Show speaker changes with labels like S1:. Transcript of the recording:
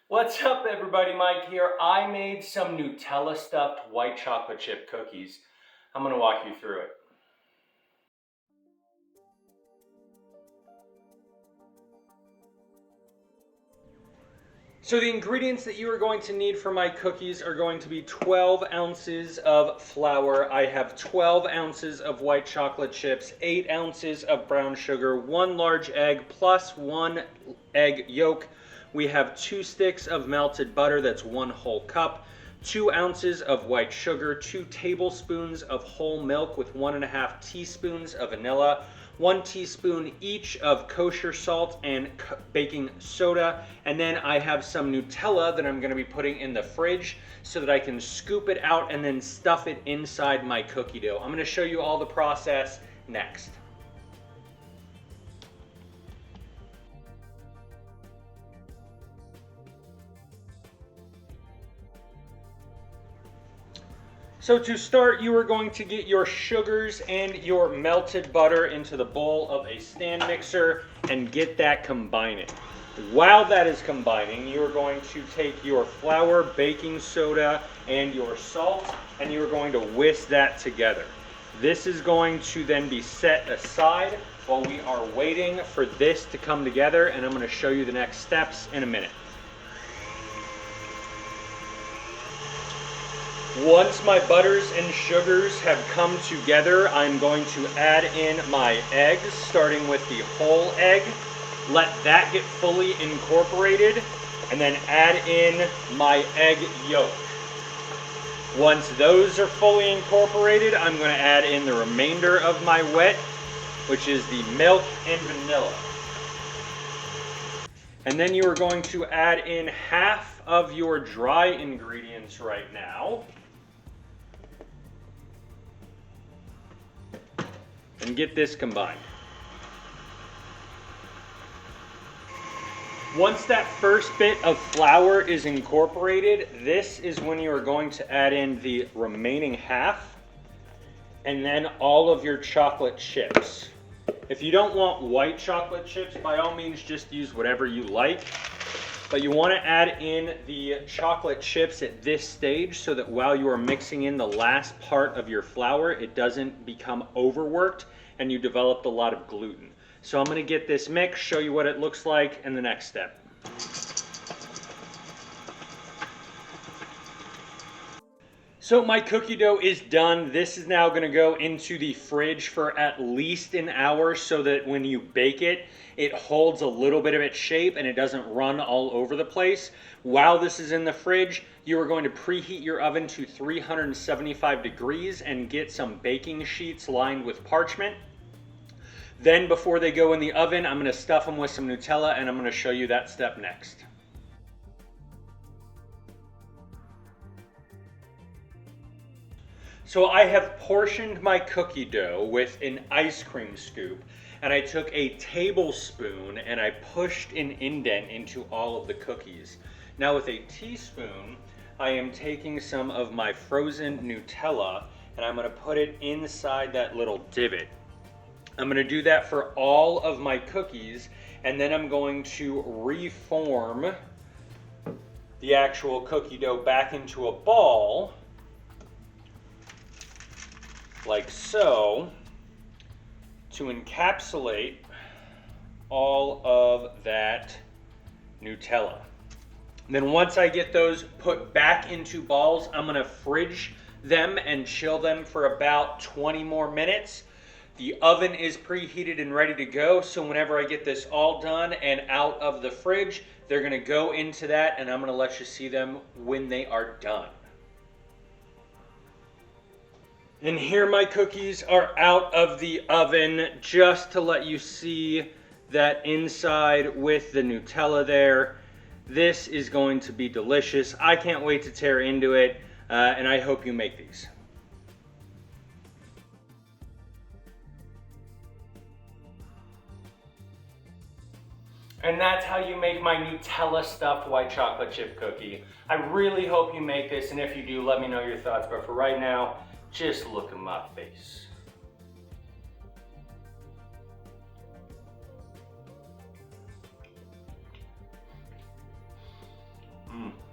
S1: What's up everybody, Mike here. I made some Nutella stuffed white chocolate chip cookies. I'm gonna walk you through it. So the ingredients that you are going to need for my cookies are going to be 12 ounces of flour. I have 12 ounces of white chocolate chips, 8 ounces of brown sugar, 1 large egg plus 1 egg yolk. We have 2 sticks of melted butter, that's 1 whole cup, 2 ounces of white sugar, 2 tablespoons of whole milk with 1.5 teaspoons of vanilla, 1 teaspoon each of kosher salt and baking soda, and then I have some Nutella that I'm going to be putting in the fridge so that I can scoop it out and then stuff it inside my cookie dough. I'm going to show you all the process next. So to start, you are going to get your sugars and your melted butter into the bowl of a stand mixer and get that combining. While that is combining, you are going to take your flour, baking soda, and your salt, and you are going to whisk that together. This is going to then be set aside while we are waiting for this to come together, and I'm going to show you the next steps in a minute. Once my butters and sugars have come together, I'm going to add in my eggs, starting with the whole egg. Let that get fully incorporated, and then add in my egg yolk. Once those are fully incorporated, I'm going to add in the remainder of my wet, which is the milk and vanilla. And then you are going to add in half of your dry ingredients right now. And get this combined. Once that first bit of flour is incorporated, this is when you are going to add in the remaining half and then all of your chocolate chips. If you don't want white chocolate chips, by all means just use whatever you like. But you want to add in the chocolate chips at this stage so that while you are mixing in the last part of your flour, it doesn't become overworked and you developed a lot of gluten. So I'm going to get this mix, show you what it looks like, and the next step. So my cookie dough is done. This is now going to go into the fridge for at least an hour so that when you bake it, it holds a little bit of its shape and it doesn't run all over the place. While this is in the fridge, you are going to preheat your oven to 375 degrees and get some baking sheets lined with parchment. Then before they go in the oven, I'm going to stuff them with some Nutella and I'm going to show you that step next. So I have portioned my cookie dough with an ice cream scoop, and I took a tablespoon and I pushed an indent into all of the cookies. Now with a teaspoon, I am taking some of my frozen Nutella and I'm going to put it inside that little divot. I'm going to do that for all of my cookies, and then I'm going to reform the actual cookie dough back into a ball, like so, to encapsulate all of that Nutella. And then once I get those put back into balls, I'm gonna fridge them and chill them for about 20 more minutes. The oven is preheated and ready to go, so whenever I get this all done and out of the fridge, they're gonna go into that and I'm gonna let you see them when they are done. And here my cookies are out of the oven, just to let you see that inside with the Nutella there. This is going to be delicious. I can't wait to tear into it, and I hope you make these. And that's how you make my Nutella stuffed white chocolate chip cookie. I really hope you make this, and if you do, let me know your thoughts. But for right now, just look at my face.
S2: Mm.